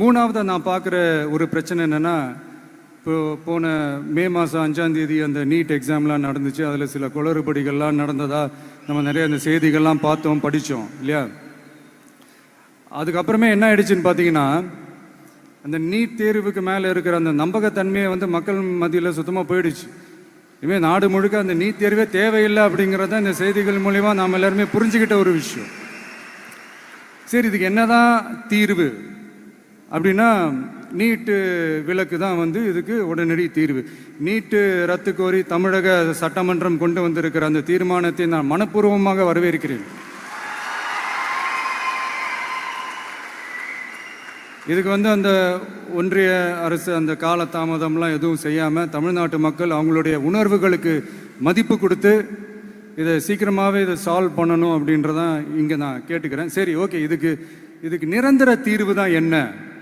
மூணாவது நான் பார்க்குற ஒரு பிரச்சனை என்னென்னா, இப்போ போன மே மாதம் 5ஆம் தேதி அந்த நீட் எக்ஸாம்லாம் நடந்துச்சு. அதில் சில குளறுபடிகள்லாம் நடந்ததா நம்ம நிறைய அந்த செய்திகள்லாம் பார்த்தோம், படித்தோம் இல்லையா? அதுக்கப்புறமே என்ன ஆயிடுச்சுன்னு பார்த்தீங்கன்னா, அந்த நீட் தேர்வுக்கு மேலே இருக்கிற அந்த நம்பகத்தன்மையை மக்கள் மத்தியில் சுத்தமாக போயிடுச்சு. இனிமேல் நாடு முழுக்க அந்த நீட் தேர்வே தேவையில்லை அப்படிங்கிறத இந்த செய்திகள் மூலிமா நாம் எல்லாருமே புரிஞ்சுக்கிட்ட ஒரு விஷயம். சரி, இதுக்கு என்னதான் தீர்வு அப்படின்னா, நீட்டு விலக்கு தான் இதுக்கு உடனடி தீர்வு. நீட்டு ரத்து கோரி தமிழக சட்டமன்றம் கொண்டு வந்திருக்கிற அந்த தீர்மானத்தை நான் மனப்பூர்வமாக வரவேற்கிறேன். இதுக்கு அந்த ஒன்றிய அரசு அந்த கால தாமதம்லாம் எதுவும் செய்யாமல் தமிழ்நாட்டு மக்கள் அவங்களுடைய உணர்வுகளுக்கு மதிப்பு கொடுத்து இதை சீக்கிரமாகவே இதை சால்வ் பண்ணணும் அப்படின்றதான் இங்கே நான் கேட்டுக்கிறேன். சரி, ஓகே, இதுக்கு நிரந்தர தீர்வு தான் என்ன?